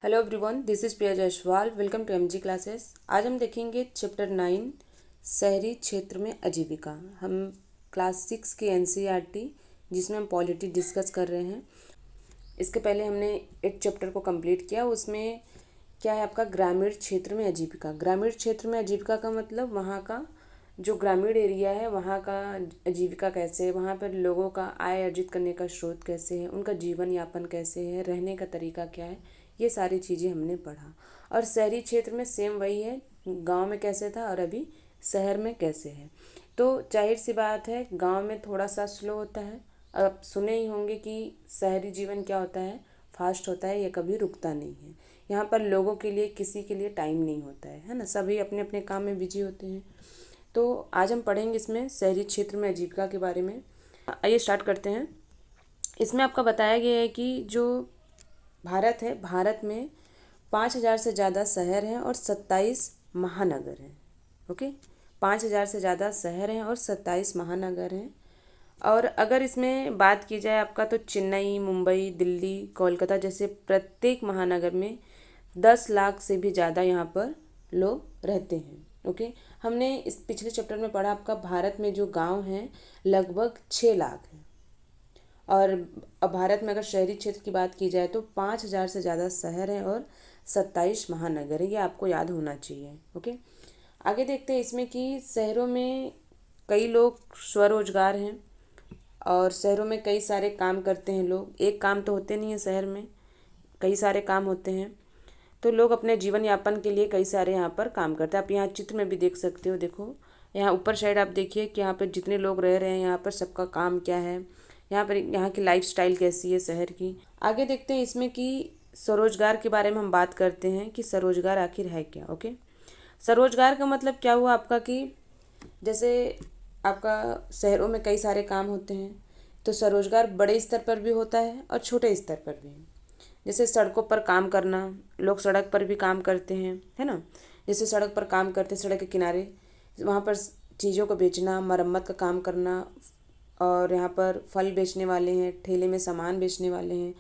Hello everyone, this is Priya Jaiswal. Welcome to MG classes. आज हम देखेंगे चैप्टर 9 शहरी क्षेत्र में आजीविका। हम क्लास 6 की एनसीईआरटी जिसमें हम पॉलिटी डिस्कस कर रहे हैं। इसके पहले हमने 8 चैप्टर को कंप्लीट किया। उसमें क्या है आपका ग्रामीण क्षेत्र में आजीविका। ग्रामीण क्षेत्र में आजीविका का मतलब वहाँ का जो ग्रामीण एरिया है वहाँ का आजीविका कैसे है, वहाँ पर लोगों का आय अर्जित करने का स्रोत कैसे है, उनका जीवन यापन कैसे है, रहने का तरीका क्या है, ये सारी चीज़ें हमने पढ़ा। और शहरी क्षेत्र में सेम वही है, गांव में कैसे था और अभी शहर में कैसे है। तो जाहिर सी बात है गांव में थोड़ा सा स्लो होता है। आप सुने ही होंगे कि शहरी जीवन क्या होता है, फास्ट होता है, ये कभी रुकता नहीं है। यहाँ पर लोगों के लिए किसी के लिए टाइम नहीं होता है ना, सभी अपने अपने काम में बिजी होते हैं। तो आज हम पढ़ेंगे इसमें शहरी क्षेत्र में आजीविका के बारे में। आइए स्टार्ट करते हैं। इसमें आपका बताया गया है कि जो भारत है, भारत में 5,000 से ज़्यादा शहर हैं और 27 महानगर हैं। ओके, 5,000 से ज़्यादा शहर हैं और 27 महानगर हैं। और अगर इसमें बात की जाए आपका, तो चेन्नई, मुंबई, दिल्ली, कोलकाता जैसे प्रत्येक महानगर में 10 लाख से भी ज़्यादा यहाँ पर लोग रहते हैं। ओके, हमने इस पिछले चैप्टर में पढ़ा आपका भारत में जो गांव हैं लगभग 6 लाख हैं। और अब भारत में अगर शहरी क्षेत्र की बात की जाए तो 5,000 से ज़्यादा शहर हैं और 27 महानगर हैं। ये आपको याद होना चाहिए। ओके, आगे देखते हैं इसमें कि शहरों में कई लोग स्वरोजगार हैं और शहरों में कई सारे काम करते हैं लोग। एक काम तो होते नहीं है, शहर में कई सारे काम होते हैं। तो लोग अपने जीवन यापन के लिए कई सारे यहाँ पर काम करते हैं। आप यहाँ चित्र में भी देख सकते हो। देखो यहाँ ऊपर साइड आप देखिए कि यहाँ पर जितने लोग रह रहे हैं यहाँ पर सबका काम क्या है, यहाँ पर यहाँ की लाइफस्टाइल कैसी है शहर की। आगे देखते हैं इसमें कि स्वरोजगार के बारे में हम बात करते हैं कि स्वरोजगार आखिर है क्या। ओके, स्वरोजगार का मतलब क्या हुआ आपका कि जैसे आपका शहरों में कई सारे काम होते हैं तो स्वरोजगार बड़े स्तर पर भी होता है और छोटे स्तर पर भी। जैसे सड़कों पर काम करना, लोग सड़क पर भी काम करते हैं, है ना। जैसे सड़क पर काम करते, सड़क के किनारे वहाँ पर चीज़ों को बेचना, मरम्मत का काम करना। और यहाँ पर फल बेचने वाले हैं, ठेले में सामान बेचने वाले हैं,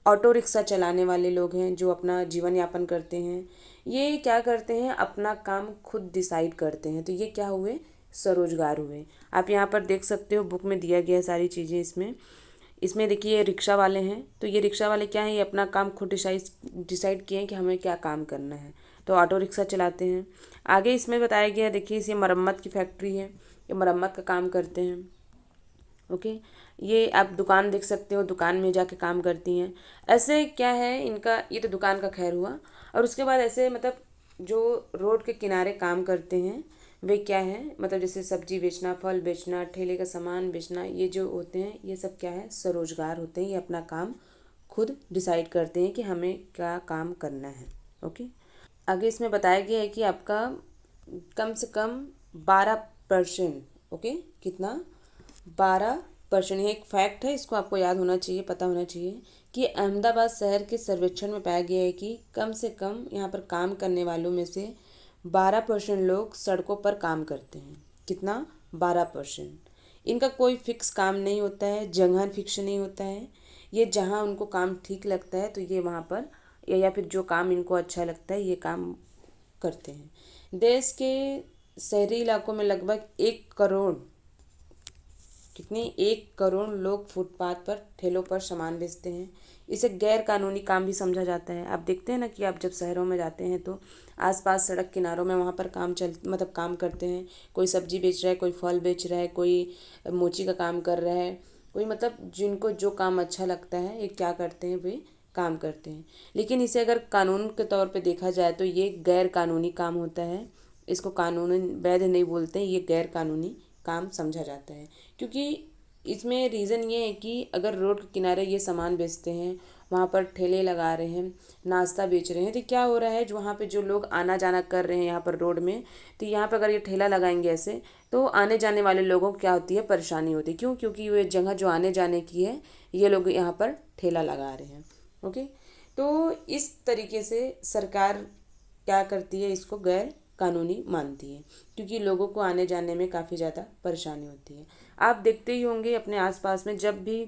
ऑटो रिक्शा चलाने वाले लोग हैं जो अपना जीवन यापन करते हैं। ये क्या करते हैं, अपना काम खुद डिसाइड करते हैं। तो ये क्या हुए, स्वरोजगार हुए। आप यहाँ पर देख सकते हो, बुक में दिया गया है सारी चीज़ें। इसमें देखिए ये रिक्शा वाले हैं। तो ये रिक्शा वाले क्या हैं, ये अपना काम खुद डिसाइड किए हैं कि हमें क्या काम करना है, तो ऑटो रिक्शा चलाते हैं। आगे इसमें बताया गया है, देखिए इसे मरम्मत की फैक्ट्री है, ये मरम्मत का काम करते हैं। ओके, ये आप दुकान देख सकते हो, दुकान में जाके काम करती हैं। ऐसे क्या है इनका, ये तो दुकान का खैर हुआ। और उसके बाद ऐसे मतलब जो रोड के किनारे काम करते हैं वे क्या है, मतलब जैसे सब्जी बेचना, फल बेचना, ठेले का सामान बेचना, ये जो होते हैं ये सब क्या है, स्वरोजगार होते हैं। ये अपना काम खुद डिसाइड करते हैं कि हमें क्या काम करना है। ओके, आगे इसमें बताया गया है कि आपका कम से कम 12%। ओके, कितना, 12%। ये एक फैक्ट है, इसको आपको याद होना चाहिए, पता होना चाहिए कि अहमदाबाद शहर के सर्वेक्षण में पाया गया है कि कम से कम यहाँ पर काम करने वालों में से 12% लोग सड़कों पर काम करते हैं। कितना, 12%। इनका कोई फिक्स काम नहीं होता है, जगह फिक्स नहीं होता है। ये जहाँ उनको काम ठीक लगता है तो ये वहाँ पर या फिर जो काम इनको अच्छा लगता है ये काम करते हैं। देश के शहरी इलाकों में लगभग 1 करोड़, कितने, 1 करोड़ लोग फुटपाथ पर, ठेलों पर सामान बेचते हैं। इसे गैर कानूनी काम भी समझा जाता है। आप देखते हैं ना कि आप जब शहरों में जाते हैं तो आसपास सड़क किनारों में वहाँ पर मतलब काम करते हैं। कोई सब्जी बेच रहा है, कोई फल बेच रहा है, कोई मोची का काम कर रहा है, कोई मतलब जिनको जो काम अच्छा लगता है ये क्या करते हैं, वे काम करते हैं। लेकिन इसे अगर कानून के तौर पे देखा जाए तो ये गैर कानूनी काम होता है। इसको कानून वैध नहीं बोलते हैं, ये गैर कानूनी काम समझा जाता है। क्योंकि इसमें रीज़न ये है कि अगर रोड के किनारे ये सामान बेचते हैं, वहाँ पर ठेले लगा रहे हैं, नाश्ता बेच रहे हैं, तो क्या हो रहा है, जो वहाँ पे जो लोग आना जाना कर रहे हैं यहाँ पर रोड में, तो यहाँ पर अगर ये ठेला लगाएंगे ऐसे तो आने जाने वाले लोगों को क्या होती है, परेशानी होती है। क्यों, क्योंकि ये जगह जो आने जाने की है ये लोग यहाँ पर ठेला लगा रहे हैं। ओके, तो इस तरीके से सरकार क्या करती है, इसको गैर कानूनी मानती है क्योंकि लोगों को आने जाने में काफ़ी ज़्यादा परेशानी होती है। आप देखते ही होंगे अपने आसपास में, जब भी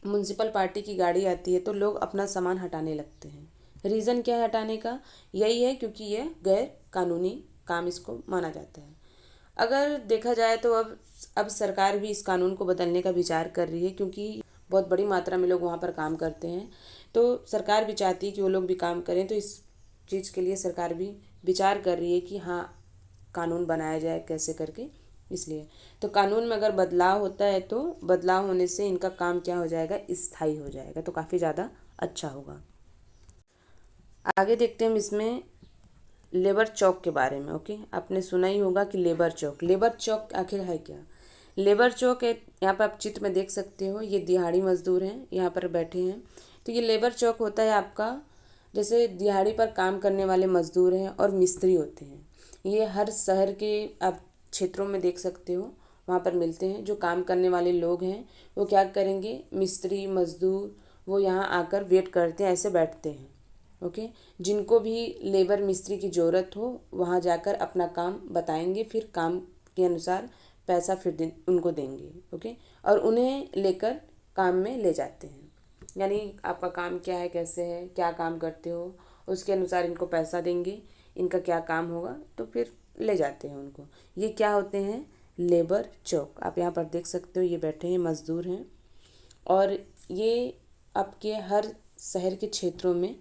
म्युनिसिपल पार्टी की गाड़ी आती है तो लोग अपना सामान हटाने लगते हैं, रीज़न क्या है हटाने का? यही है क्योंकि ये गैर कानूनी काम इसको माना जाता है। अगर देखा जाए तो अब सरकार भी इस कानून को बदलने का विचार कर रही है, क्योंकि बहुत बड़ी मात्रा में लोग वहाँ पर काम करते हैं। तो सरकार भी चाहती है कि वो लोग भी काम करें, तो इस चीज़ के लिए सरकार भी विचार कर रही है कि हाँ, कानून बनाया जाए कैसे करके। इसलिए तो कानून में अगर बदलाव होता है तो बदलाव होने से इनका काम क्या हो जाएगा? स्थायी हो जाएगा, तो काफ़ी ज़्यादा अच्छा होगा। आगे देखते हैं हम इसमें लेबर चौक के बारे में। ओके, आपने सुना ही होगा कि लेबर चौक आखिर है क्या? लेबर चौक है, यहाँ पर आप चित्र में देख सकते हो, ये दिहाड़ी मजदूर हैं, यहाँ पर बैठे हैं। तो ये लेबर चौक होता है आपका, जैसे दिहाड़ी पर काम करने वाले मजदूर हैं और मिस्त्री होते हैं। ये हर शहर के आप क्षेत्रों में देख सकते हो, वहाँ पर मिलते हैं। जो काम करने वाले लोग हैं वो क्या करेंगे, मिस्त्री मजदूर, वो यहाँ आकर वेट करते हैं, ऐसे बैठते हैं। ओके, जिनको भी लेबर मिस्त्री की ज़रूरत हो वहाँ जाकर अपना काम बताएंगे, फिर काम के अनुसार पैसा फिर उनको देंगे। ओके, और उन्हें लेकर काम में ले जाते हैं। यानी आपका काम क्या है, कैसे है, क्या काम करते हो, उसके अनुसार इनको पैसा देंगे, इनका क्या काम होगा, तो फिर ले जाते हैं उनको। ये क्या होते हैं? लेबर चौक। आप यहाँ पर देख सकते हो, ये बैठे हैं, मज़दूर हैं, और ये आपके हर शहर के क्षेत्रों में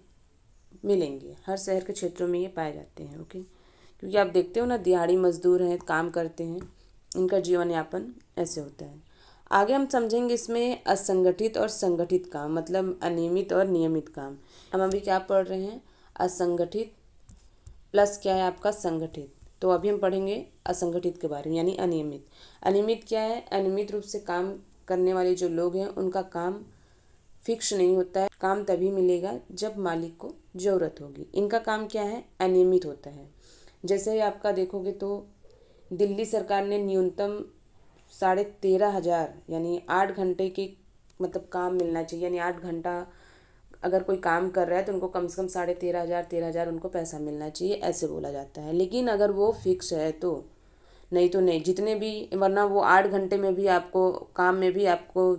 मिलेंगे। हर शहर के क्षेत्रों में ये पाए जाते हैं। ओके, क्योंकि आप देखते हो ना, दिहाड़ी मजदूर हैं, काम करते हैं, इनका जीवन यापन ऐसे होता है। आगे हम समझेंगे इसमें असंगठित और संगठित काम, मतलब अनियमित और नियमित काम। हम अभी क्या पढ़ रहे हैं? असंगठित प्लस क्या है आपका? संगठित। तो अभी हम पढ़ेंगे असंगठित के बारे में, यानी अनियमित। अनियमित क्या है? अनियमित रूप से काम करने वाले जो लोग हैं उनका काम फिक्स नहीं होता है। काम तभी मिलेगा जब मालिक को ज़रूरत होगी। इनका काम क्या है? अनियमित होता है। जैसे आपका देखोगे तो दिल्ली सरकार ने न्यूनतम 13,500 यानी 8 घंटे के मतलब काम मिलना चाहिए। यानी 8 घंटा अगर कोई काम कर रहा है तो उनको कम से कम 13,500 उनको पैसा मिलना चाहिए, ऐसे बोला जाता है। लेकिन अगर वो फिक्स है तो नहीं, तो नहीं, जितने भी, वरना वो 8 घंटे में भी आपको काम में भी आपको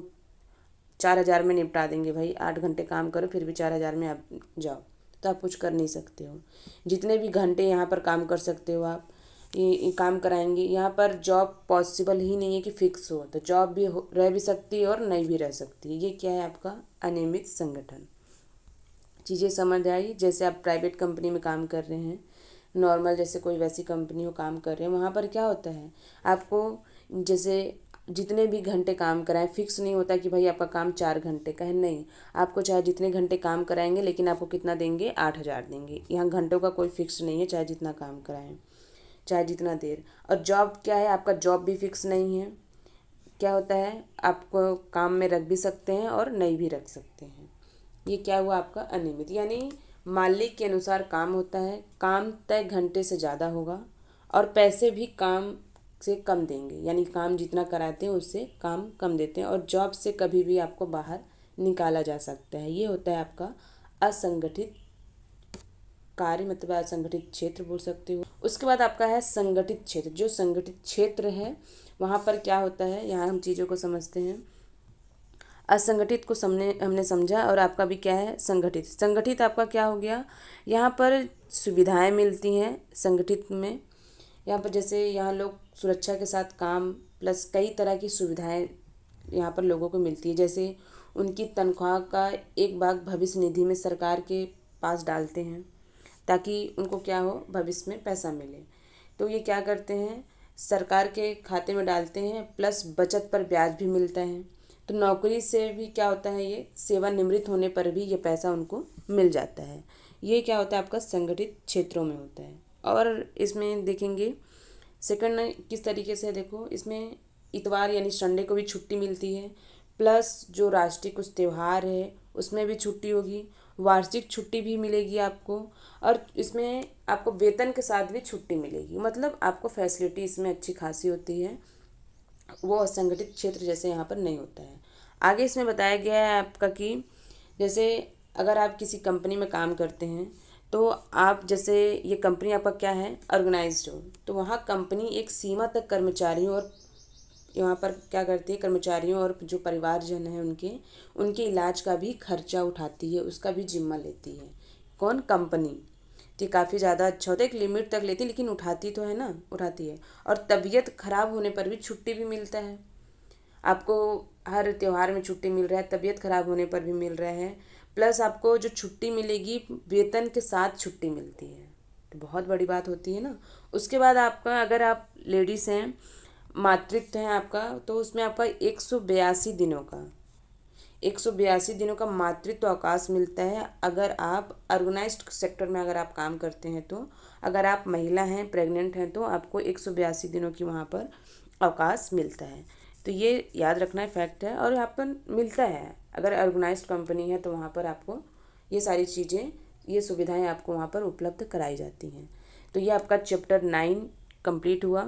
4,000 में निपटा देंगे। भाई 8 घंटे काम करो फिर भी 4,000 में आप जाओ, तो आप कुछ कर नहीं सकते हो। जितने भी घंटे यहाँ पर काम कर सकते हो आप, ये काम कराएंगे। यहाँ पर जॉब पॉसिबल ही नहीं है कि फिक्स हो, तो जॉब भी रह भी सकती है और नहीं भी रह सकती है। ये क्या है आपका? अनियमित संगठन। चीज़ें समझ आई? जैसे आप प्राइवेट कंपनी में काम कर रहे हैं, नॉर्मल जैसे कोई वैसी कंपनी हो काम कर रहे हैं, वहाँ पर क्या होता है, आपको जैसे जितने भी घंटे काम कराएं, फिक्स नहीं होता कि भाई आपका काम 4 घंटे का है, नहीं, आपको चाहे जितने घंटे काम कराएंगे लेकिन आपको कितना देंगे? 8,000 देंगे। यहाँ घंटों का कोई फिक्स नहीं है, चाहे जितना काम कराएं, चाहे जितना देर। और जॉब क्या है आपका? जॉब भी फिक्स नहीं है। क्या होता है, आपको काम में रख भी सकते हैं और नहीं भी रख सकते हैं। ये क्या हुआ आपका? अनियमित। यानी मालिक के अनुसार काम होता है, काम तय घंटे से ज़्यादा होगा और पैसे भी काम से कम देंगे। यानी काम जितना कराते हैं उससे काम कम देते हैं, और जॉब से कभी भी आपको बाहर निकाला जा सकता है। ये होता है आपका असंगठित कार्य, मतलब असंगठित क्षेत्र बोल सकते हो। उसके बाद आपका है संगठित क्षेत्र। जो संगठित क्षेत्र है वहाँ पर क्या होता है, यहाँ हम चीज़ों को समझते हैं। असंगठित को हमने समझा, और आपका भी क्या है? संगठित। संगठित आपका क्या हो गया? यहाँ पर सुविधाएं मिलती हैं संगठित में। यहाँ पर जैसे यहाँ लोग सुरक्षा के साथ काम प्लस कई तरह की सुविधाएं यहाँ पर लोगों को मिलती है। जैसे उनकी तनख्वाह का एक भाग भविष्य निधि में सरकार के पास डालते हैं, ताकि उनको क्या हो, भविष्य में पैसा मिले। तो ये क्या करते हैं, सरकार के खाते में डालते हैं, प्लस बचत पर ब्याज भी मिलता है। तो नौकरी से भी क्या होता है, ये सेवानिवृत्त होने पर भी ये पैसा उनको मिल जाता है। ये क्या होता है आपका? संगठित क्षेत्रों में होता है। और इसमें देखेंगे सेकंड किस तरीके से, देखो इसमें इतवार यानी संडे को भी छुट्टी मिलती है, प्लस जो राष्ट्रीय कुछ त्यौहार है उसमें भी छुट्टी होगी, वार्षिक छुट्टी भी मिलेगी आपको, और इसमें आपको वेतन के साथ भी छुट्टी मिलेगी। मतलब आपको फैसिलिटी इसमें अच्छी खासी होती है, वो असंगठित क्षेत्र जैसे यहाँ पर नहीं होता है। आगे इसमें बताया गया है आपका कि जैसे अगर आप किसी कंपनी में काम करते हैं तो आप जैसे ये कंपनी आपका क्या है? ऑर्गेनाइज्ड हो, तो वहाँ कंपनी एक सीमा तक कर्मचारियों और यहाँ पर क्या करती है, कर्मचारियों और जो परिवारजन है उनके इलाज का भी खर्चा उठाती है, उसका भी जिम्मा लेती है। कौन? कंपनी। तो ये काफ़ी ज़्यादा अच्छा होता है, एक लिमिट तक लेती है लेकिन उठाती तो है ना, उठाती है। और तबीयत खराब होने पर भी छुट्टी भी मिलता है आपको, हर त्यौहार में छुट्टी मिल रहा है, तबीयत खराब होने पर भी मिल रहा है, प्लस आपको जो छुट्टी मिलेगी वेतन के साथ छुट्टी मिलती है, तो बहुत बड़ी बात होती है ना। उसके बाद आपका, अगर आप लेडीज़ हैं, मातृत्व है आपका, तो उसमें आपका 182 दिनों का 182 दिनों का मातृत्व अवकाश मिलता है अगर आप ऑर्गेनाइज्ड सेक्टर में अगर आप काम करते हैं तो। अगर आप महिला हैं, प्रेग्नेंट हैं, तो आपको 182 दिनों की वहाँ पर अवकाश मिलता है। तो ये याद रखना फैक्ट है, और यहाँ पर मिलता है। अगर ऑर्गेनाइज्ड कंपनी है तो वहाँ पर आपको ये सारी चीज़ें, ये सुविधाएं आपको वहाँ पर उपलब्ध कराई जाती हैं। तो ये आपका चैप्टर 9 कंप्लीट हुआ।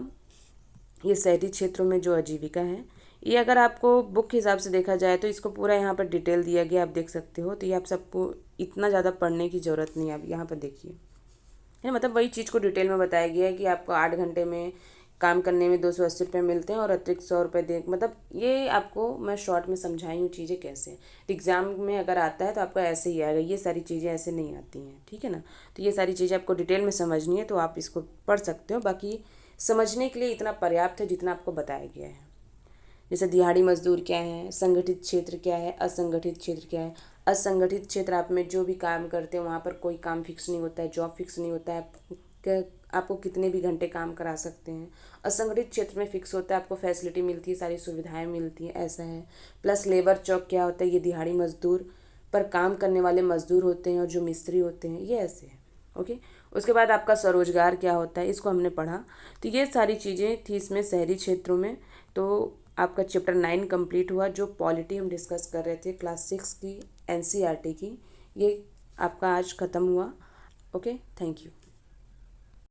ये शहरी क्षेत्रों में जो आजीविका है, ये अगर आपको बुक के हिसाब से देखा जाए तो इसको पूरा यहाँ पर डिटेल दिया गया, आप देख सकते हो। तो ये आप सबको इतना ज़्यादा पढ़ने की ज़रूरत नहीं है। आप यहाँ पर देखिए, है मतलब वही चीज़ को डिटेल में बताया गया है कि आपको 8 घंटे में काम करने में 280 रुपये मिलते हैं और अतिरिक्त 100 रुपये दे, मतलब ये आपको मैं शॉर्ट में समझाई हूँ चीज़ें कैसे। तो एग्ज़ाम में अगर आता है तो आपको ऐसे ही आएगा, ये सारी चीज़ें ऐसे नहीं आती हैं, ठीक है ना। तो ये सारी चीज़ें आपको डिटेल में समझनी है तो आप इसको पढ़ सकते हो। बाकी समझने के लिए इतना पर्याप्त है जितना आपको बताया गया है। जैसे दिहाड़ी मजदूर क्या है, संगठित क्षेत्र क्या है, असंगठित क्षेत्र क्या है। असंगठित क्षेत्र आप में जो भी काम करते हैं वहाँ पर कोई काम फिक्स नहीं होता है, जॉब फिक्स नहीं होता है, आपको कितने भी घंटे काम करा सकते हैं। असंगठित क्षेत्र में फिक्स होता है, आपको फैसिलिटी मिलती है, सारी सुविधाएं मिलती हैं, ऐसा है। प्लस लेबर चौक क्या होता है, ये दिहाड़ी मजदूर पर काम करने वाले मजदूर होते हैं और जो मिस्त्री होते हैं, ये ऐसे है। ओके, उसके बाद आपका स्वरोजगार क्या होता है, इसको हमने पढ़ा। तो ये सारी चीज़ें थी इसमें शहरी क्षेत्रों में। तो आपका चैप्टर 9 कंप्लीट हुआ। जो पॉलिटी हम डिस्कस कर रहे थे क्लास 6 की, एनसीईआरटी की, ये आपका आज ख़त्म हुआ। Okay, thank you.